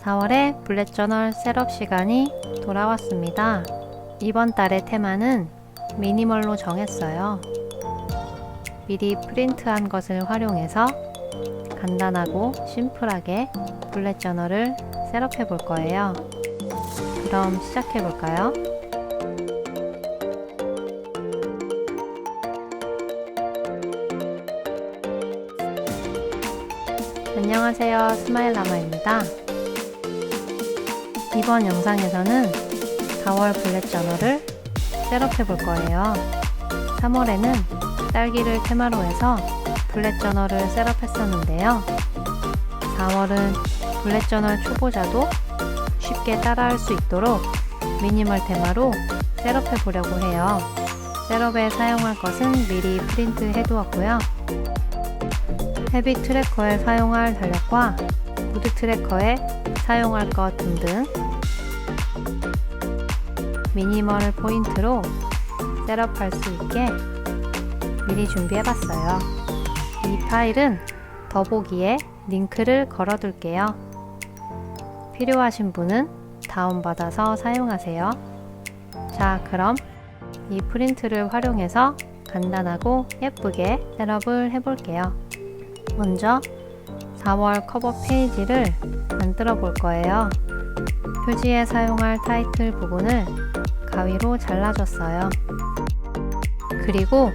4월에 블렛 저널 셋업 시간이 돌아왔습니다. 이번 달의 테마는 미니멀로 정했어요. 미리 프린트한 것을 활용해서 간단하고 심플하게 블렛 저널을 셋업해 볼 거예요. 그럼 시작해 볼까요? 안녕하세요, 스마일라마입니다. 이번 영상에서는 4월 블렛 저널을 셋업해 볼 거예요. 3월에는 딸기를 테마로 해서 블렛 저널을 셋업했었는데요. 4월은 블렛 저널 초보자도 쉽게 따라할 수 있도록 미니멀 테마로 셋업해 보려고 해요. 셋업에 사용할 것은 미리 프린트 해 두었고요. 헤비 트래커에 사용할 달력과 무드 트래커에 사용할 것 등등 미니멀 포인트로 셋업할 수 있게 미리 준비해 봤어요. 이 파일은 더보기에 링크를 걸어 둘게요. 필요하신 분은 다운받아서 사용하세요. 자, 그럼 이 프린트를 활용해서 간단하고 예쁘게 셋업을 해 볼게요. 먼저 4월 커버 페이지를 만들어 볼 거예요. 표지에 사용할 타이틀 부분을 가위로 잘라줬어요. 그리고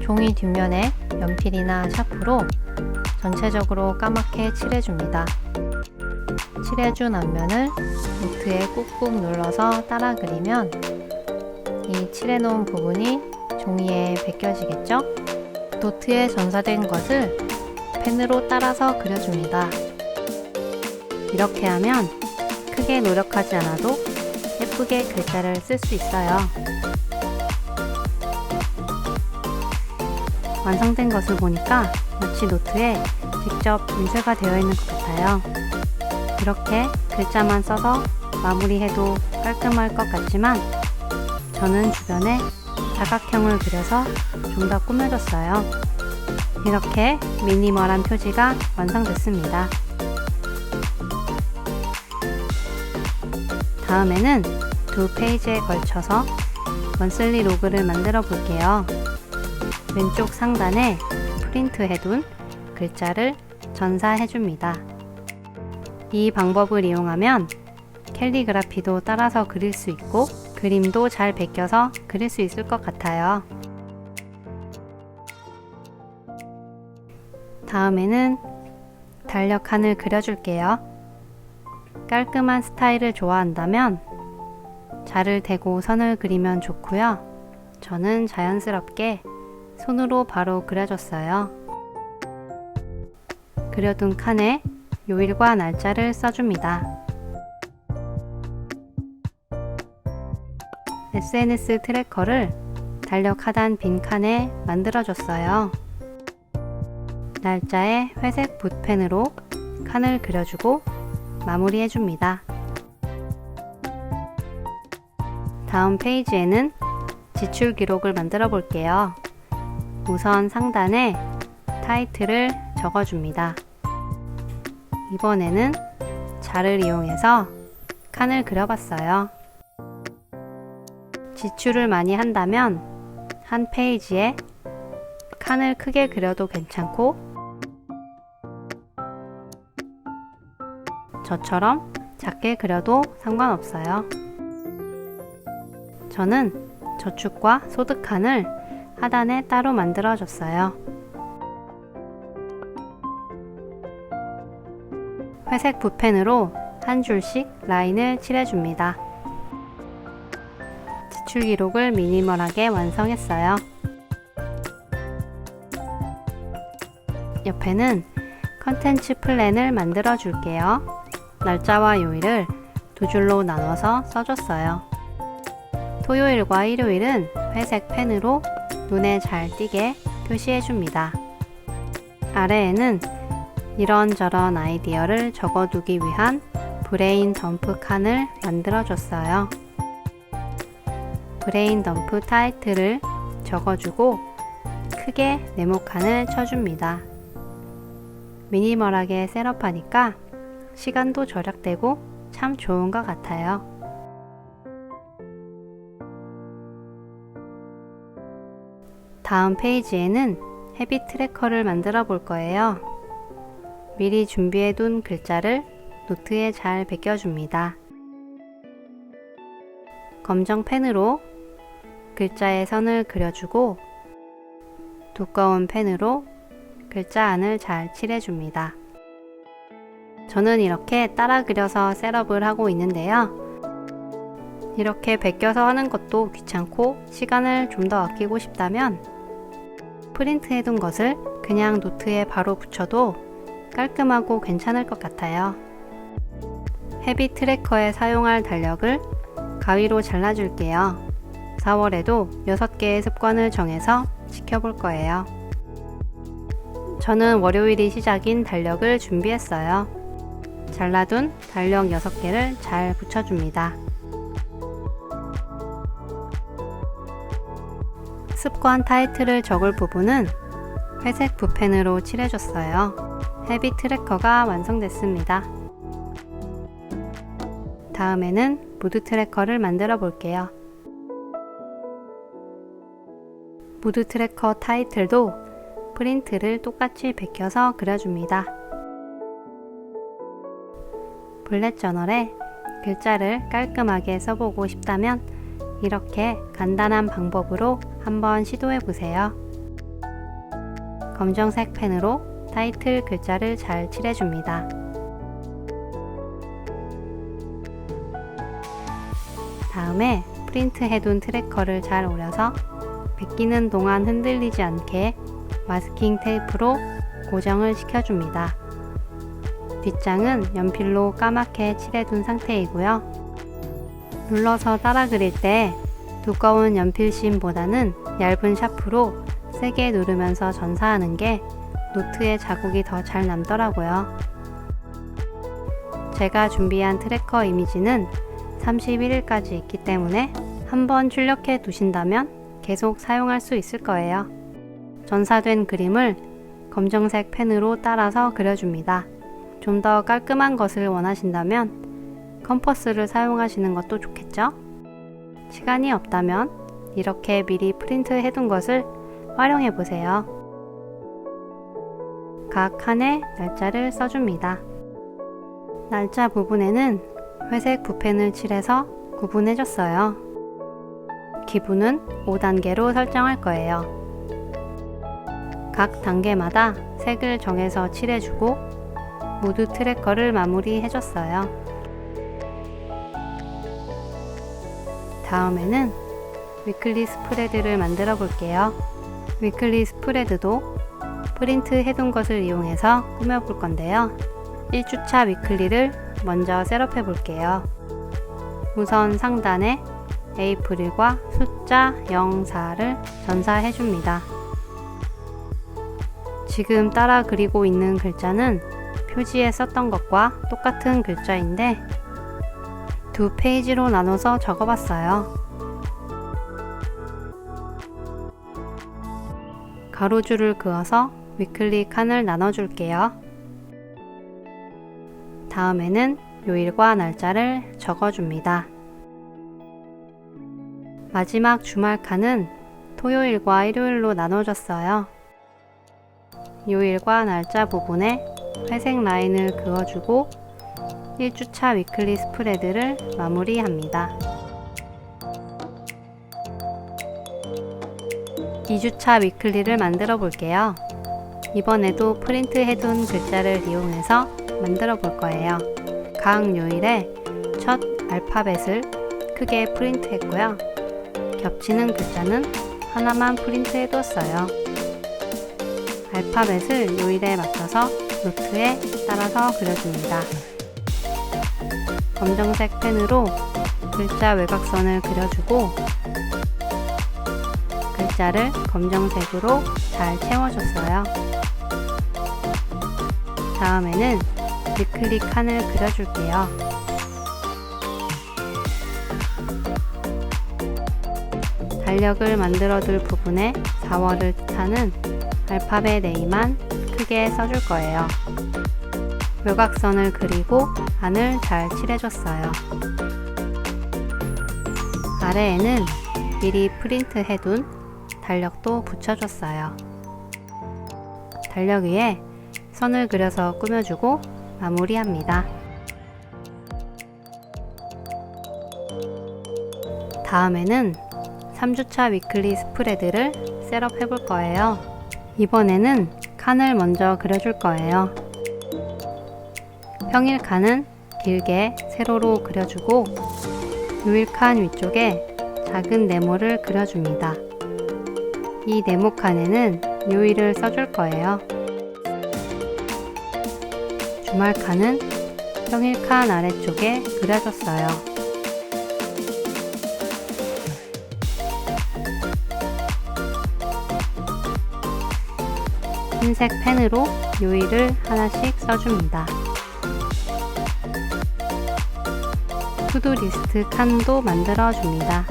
종이 뒷면에 연필이나 샤프로 전체적으로 까맣게 칠해줍니다. 칠해준 앞면을 노트에 꾹꾹 눌러서 따라 그리면 이 칠해놓은 부분이 종이에 벗겨지겠죠? 노트에 전사된 것을 펜으로 따라서 그려줍니다. 이렇게 하면 크게 노력하지 않아도 예쁘게 글자를 쓸 수 있어요. 완성된 것을 보니까 마치 노트에 직접 인쇄가 되어 있는 것 같아요. 이렇게 글자만 써서 마무리해도 깔끔할 것 같지만 저는 주변에 사각형을 그려서 좀 더 꾸며줬어요. 이렇게 미니멀한 표지가 완성됐습니다. 다음에는 두 페이지에 걸쳐서 먼슬리 로그를 만들어 볼게요. 왼쪽 상단에 프린트해둔 글자를 전사해줍니다. 이 방법을 이용하면 캘리그라피도 따라서 그릴 수 있고 그림도 잘 베껴서 그릴 수 있을 것 같아요. 다음에는 달력 칸을 그려줄게요. 깔끔한 스타일을 좋아한다면 자를 대고 선을 그리면 좋고요. 저는 자연스럽게 손으로 바로 그려줬어요. 그려둔 칸에 요일과 날짜를 써줍니다. SNS 트래커를 달력 하단 빈 칸에 만들어줬어요. 날짜에 회색 붓펜으로 칸을 그려주고 마무리해줍니다. 다음 페이지에는 지출 기록을 만들어 볼게요. 우선 상단에 타이틀을 적어줍니다. 이번에는 자를 이용해서 칸을 그려봤어요. 지출을 많이 한다면 한 페이지에 칸을 크게 그려도 괜찮고 저처럼 작게 그려도 상관없어요. 저는 저축과 소득 칸을 하단에 따로 만들어줬어요. 회색 붓펜으로 한 줄씩 라인을 칠해줍니다. 지출 기록을 미니멀하게 완성했어요. 옆에는 컨텐츠 플랜을 만들어 줄게요. 날짜와 요일을 두 줄로 나눠서 써줬어요. 토요일과 일요일은 회색 펜으로 눈에 잘 띄게 표시해줍니다. 아래에는 이런저런 아이디어를 적어두기 위한 브레인 덤프 칸을 만들어줬어요. 브레인 덤프 타이틀을 적어주고 크게 네모칸을 쳐줍니다. 미니멀하게 셋업하니까 시간도 절약되고 참 좋은 것 같아요. 다음 페이지에는 헤비 트래커를 만들어 볼 거예요. 미리 준비해 둔 글자를 노트에 잘 베껴줍니다. 검정 펜으로 글자의 선을 그려주고 두꺼운 펜으로 글자 안을 잘 칠해줍니다. 저는 이렇게 따라 그려서 셋업을 하고 있는데요. 이렇게 베껴서 하는 것도 귀찮고 시간을 좀 더 아끼고 싶다면 프린트 해둔 것을 그냥 노트에 바로 붙여도 깔끔하고 괜찮을 것 같아요. 헤비 트래커에 사용할 달력을 가위로 잘라줄게요. 4월에도 6개의 습관을 정해서 지켜볼 거예요. 저는 월요일이 시작인 달력을 준비했어요. 잘라둔 달력 6개를 잘 붙여줍니다. 습관 타이틀을 적을 부분은 회색 붓펜으로 칠해줬어요. 헤비 트래커가 완성됐습니다. 다음에는 무드 트래커를 만들어 볼게요. 무드 트래커 타이틀도 프린트를 똑같이 베껴서 그려줍니다. 블랙 저널에 글자를 깔끔하게 써보고 싶다면 이렇게 간단한 방법으로 한번 시도해 보세요. 검정색 펜으로 타이틀 글자를 잘 칠해줍니다. 다음에 프린트 해둔 트래커를 잘 오려서 베끼는 동안 흔들리지 않게 마스킹 테이프로 고정을 시켜줍니다. 뒷장은 연필로 까맣게 칠해둔 상태이고요. 눌러서 따라 그릴 때 두꺼운 연필심보다는 얇은 샤프로 세게 누르면서 전사하는 게 노트에 자국이 더 잘 남더라고요. 제가 준비한 트래커 이미지는 31일까지 있기 때문에 한번 출력해 두신다면 계속 사용할 수 있을 거예요. 전사된 그림을 검정색 펜으로 따라서 그려줍니다. 좀 더 깔끔한 것을 원하신다면 컴퍼스를 사용하시는 것도 좋겠죠? 시간이 없다면 이렇게 미리 프린트 해둔 것을 활용해 보세요. 각 칸에 날짜를 써줍니다. 날짜 부분에는 회색 붓펜을 칠해서 구분해줬어요. 기분은 5단계로 설정할 거예요. 각 단계마다 색을 정해서 칠해주고 무드 트래커를 마무리해줬어요. 다음에는 위클리 스프레드를 만들어 볼게요. 위클리 스프레드도 프린트 해둔 것을 이용해서 꾸며볼 건데요. 1주차 위클리를 먼저 셋업해 볼게요. 우선 상단에 에이프릴과 숫자 04를 전사해 줍니다. 지금 따라 그리고 있는 글자는 표지에 썼던 것과 똑같은 글자인데 두 페이지로 나눠서 적어봤어요. 가로줄을 그어서 위클리 칸을 나눠줄게요. 다음에는 요일과 날짜를 적어줍니다. 마지막 주말 칸은 토요일과 일요일로 나눠줬어요. 요일과 날짜 부분에 회색 라인을 그어주고 1주차 위클리 스프레드를 마무리합니다. 2주차 위클리를 만들어 볼게요. 이번에도 프린트 해둔 글자를 이용해서 만들어 볼 거예요. 각 요일에 첫 알파벳을 크게 프린트 했고요. 겹치는 글자는 하나만 프린트 해뒀어요. 알파벳을 요일에 맞춰서 노트에 따라서 그려줍니다. 검정색 펜으로 글자 외곽선을 그려주고 글자를 검정색으로 잘 채워줬어요. 다음에는 위클리 칸을 그려줄게요. 달력을 만들어둘 부분에 4월을 뜻하는 알파벳 A만 크게 써줄 거예요. 외곽선을 그리고 안을 잘 칠해줬어요. 아래에는 미리 프린트해둔 달력도 붙여줬어요. 달력 위에 선을 그려서 꾸며주고 마무리합니다. 다음에는 3주차 위클리 스프레드를 셋업 해볼 거예요. 이번에는 칸을 먼저 그려줄 거예요. 평일 칸은 길게 세로로 그려주고 요일 칸 위쪽에 작은 네모를 그려줍니다. 이 네모 칸에는 요일을 써줄 거예요. 주말 칸은 평일 칸 아래쪽에 그려줬어요. 흰색 펜으로 요일을 하나씩 써줍니다. 투두리스트 칸도 만들어줍니다.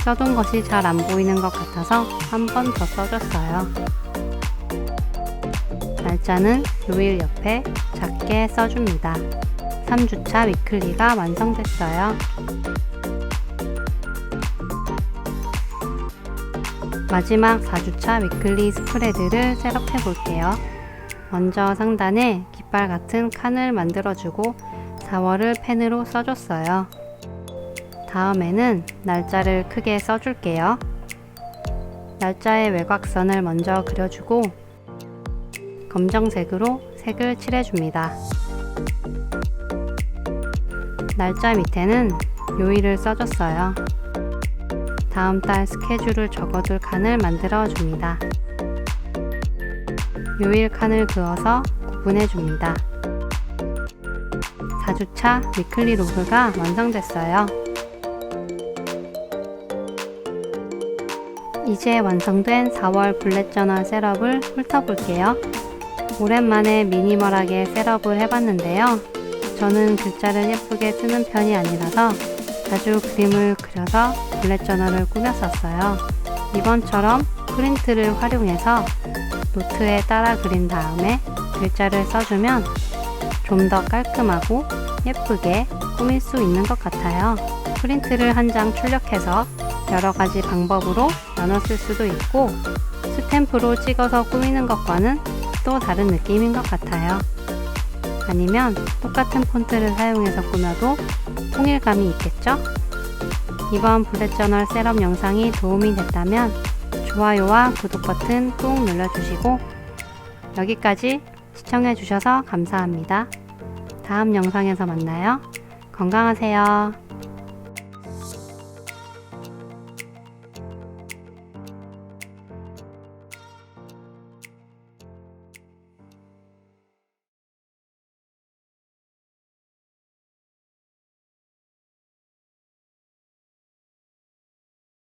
써둔 것이 잘 안 보이는 것 같아서 한 번 더 써줬어요. 날짜는 요일 옆에 작게 써줍니다. 3주차 위클리가 완성됐어요. 마지막 4주차 위클리 스프레드를 셋업해 볼게요. 먼저 상단에 깃발 같은 칸을 만들어주고 4월을 펜으로 써줬어요. 다음에는 날짜를 크게 써줄게요. 날짜의 외곽선을 먼저 그려주고 검정색으로 색을 칠해줍니다. 날짜 밑에는 요일을 써줬어요. 다음 달 스케줄을 적어둘 칸을 만들어줍니다. 요일 칸을 그어서 구분해줍니다. 4주차 위클리 로그가 완성됐어요. 이제 완성된 4월 블랙 저널 셋업을 훑어볼게요. 오랜만에 미니멀하게 셋업을 해봤는데요. 저는 글자를 예쁘게 쓰는 편이 아니라서 자주 그림을 그려서 블랙 저널을 꾸몄었어요. 이번처럼 프린트를 활용해서 노트에 따라 그린 다음에 글자를 써주면 좀 더 깔끔하고 예쁘게 꾸밀 수 있는 것 같아요. 프린트를 한 장 출력해서 여러 가지 방법으로 나눠 쓸 수도 있고 스탬프로 찍어서 꾸미는 것과는 또 다른 느낌인 것 같아요. 아니면 똑같은 폰트를 사용해서 꾸며도 통일감이 있겠죠? 이번 블랙 저널 셋업 영상이 도움이 됐다면 좋아요와 구독 버튼 꾹 눌러주시고 여기까지 시청해주셔서 감사합니다. 다음 영상에서 만나요. 건강하세요.